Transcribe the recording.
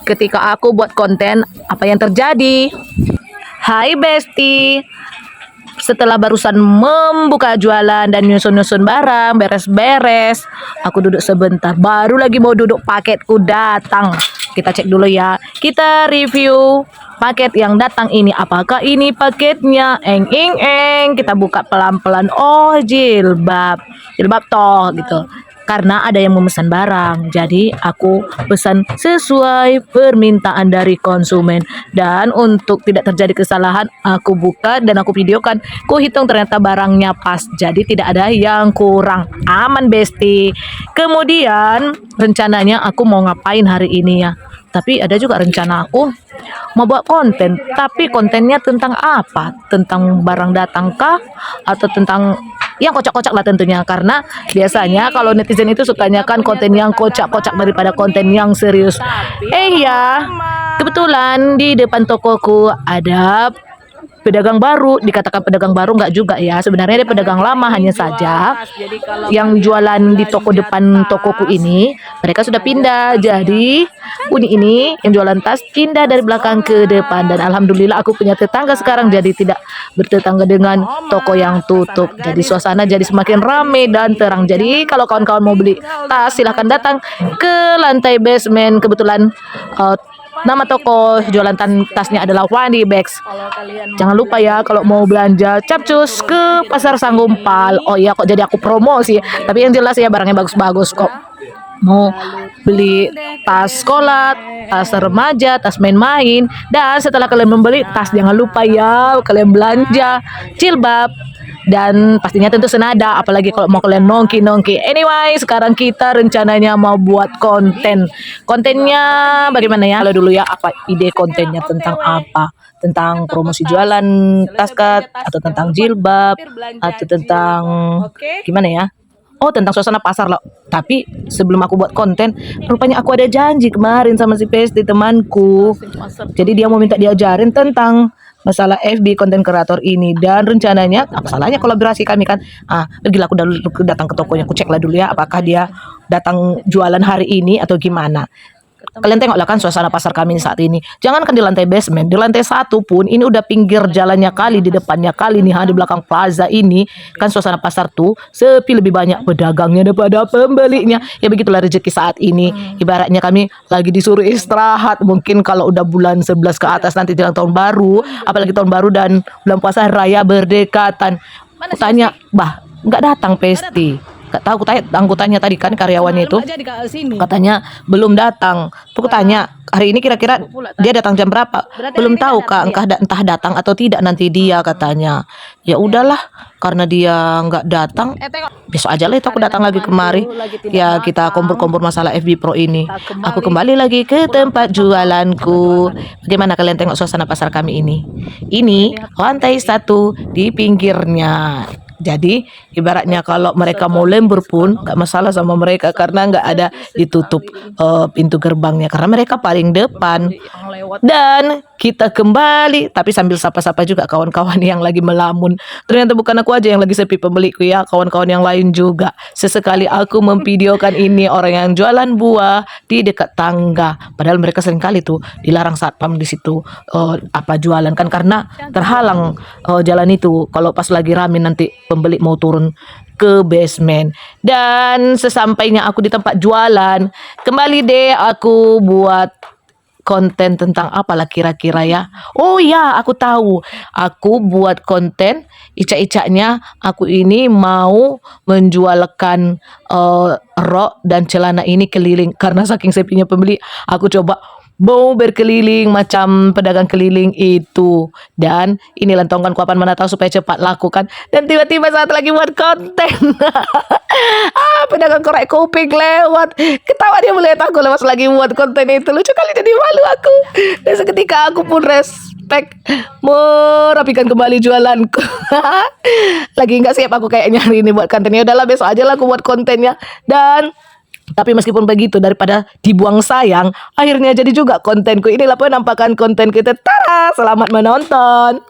ketika aku buat konten, apa yang terjadi? Hai Besti, setelah barusan membuka jualan dan nyusun-nyusun barang, beres-beres, aku duduk sebentar, baru lagi mau duduk paketku datang. Kita cek dulu ya, kita review paket yang datang ini. Apakah ini paketnya? Kita buka pelan-pelan. Oh, jilbab toh gitu. Karena ada yang memesan barang, jadi aku pesan sesuai permintaan dari konsumen. Dan untuk tidak terjadi kesalahan, aku buka dan aku videokan. Ku hitung ternyata barangnya pas, jadi tidak ada yang kurang. Aman Besti. Kemudian rencananya aku mau ngapain hari ini ya? Tapi ada juga rencana aku mau buat konten. Tapi kontennya tentang apa? Tentang barang datang kah? Atau tentang yang kocak-kocak lah tentunya, karena biasanya kalau netizen itu sukanya kan konten yang kocak-kocak daripada konten yang serius. Ya, kebetulan di depan tokoku ada pedagang baru. Dikatakan pedagang baru enggak juga ya, sebenarnya dia pedagang lama, hanya saja yang jualan di toko depan tokoku ini mereka sudah pindah. Jadi Uni ini yang jualan tas pindah dari belakang ke depan, dan alhamdulillah aku punya tetangga sekarang, jadi tidak bertetangga dengan toko yang tutup. Jadi suasana jadi semakin ramai dan terang. Jadi kalau kawan-kawan mau beli tas, silahkan datang ke lantai basement. Kebetulan nama toko jualan tasnya adalah Wandi Bags. Jangan lupa ya kalau mau belanja capcus ke Pasar Sanggumpal. Oh iya, kok jadi aku promosi. Tapi yang jelas ya barangnya bagus-bagus kok. Mau beli tas sekolah, tas remaja, tas main-main, dan setelah kalian membeli tas, jangan lupa ya kalian belanja jilbab. Dan pastinya tentu senada, apalagi kalau mau kalian nongki-nongki. Anyway, sekarang kita rencananya mau buat konten. Kontennya bagaimana ya? Kalau dulu ya, apa ide kontennya, tentang apa? Tentang promosi jualan taskat, atau tentang jilbab, atau tentang gimana ya? Oh, tentang suasana pasar loh. Tapi sebelum aku buat konten, rupanya aku ada janji kemarin sama si Pesti temanku. Jadi dia mau minta diajarin tentang masalah FB konten kreator ini, dan rencananya apa salahnya kolaborasi kami kan. Pergilah aku dulu datang ke tokonya, aku cek lah dulu ya apakah dia datang jualan hari ini atau gimana. Kalian tengoklah kan suasana pasar kami saat ini. Jangankan di lantai basement, di lantai 1 pun ini udah pinggir jalannya kali, di depannya kali nih, di belakang plaza ini kan suasana pasar tuh sepi, lebih banyak pedagangnya daripada pembelinya. Ya begitulah rezeki saat ini. Ibaratnya kami lagi disuruh istirahat. Mungkin kalau udah bulan 11 ke atas nanti jelang tahun baru, apalagi tahun baru dan bulan puasa raya berdekatan. Aku tanya, "Bah, nggak datang Pesti?" Gak tahu, aku tanya tadi kan karyawannya itu, katanya belum datang. Aku tanya hari ini kira-kira dia datang jam berapa? Belum tahu Kak, entah datang atau tidak nanti dia, katanya. Ya udahlah, karena dia nggak datang, besok aja lah itu aku datang lagi kemari. Ya kita kompor-kompor masalah FB Pro ini. Aku kembali lagi ke tempat jualanku. Bagaimana kalian tengok suasana pasar kami ini? Ini lantai 1 di pinggirnya. Jadi ibaratnya kalau mereka mau lembur pun nggak masalah sama mereka, karena nggak ada ditutup pintu gerbangnya, karena mereka paling depan. Dan kita kembali, tapi sambil sapa-sapa juga kawan-kawan yang lagi melamun. Ternyata bukan aku aja yang lagi sepi pembeliku ya, kawan-kawan yang lain juga. Sesekali aku memvideokan ini orang yang jualan buah di dekat tangga, padahal mereka sering kali tuh dilarang satpam di situ jualan kan, karena terhalang jalan itu kalau pas lagi rame nanti pembeli mau turun ke basement. Dan sesampainya aku di tempat jualan, kembali deh aku buat konten tentang apalah kira-kira ya. Oh ya, aku tahu. Aku buat konten icak-icaknya aku ini mau menjualkan rok dan celana ini keliling, karena saking sepinya pembeli, aku coba mau berkeliling macam pedagang keliling itu. Dan ini lantongkan kuapan mana tahu supaya cepat laku kan. Dan tiba-tiba saat lagi buat konten pedagang korek kuping lewat, ketawa dia melihat aku lepas lagi buat konten itu. Lucu kali, jadi malu aku. Dan seketika aku pun respect, merapikan kembali jualanku. Lagi nggak siap aku kayaknya hari ini buat kontennya. Udahlah, besok aja lah aku buat kontennya. Dan tapi meskipun begitu, daripada dibuang sayang, akhirnya jadi juga kontenku. Inilah penampakan konten kita. Tara, selamat menonton.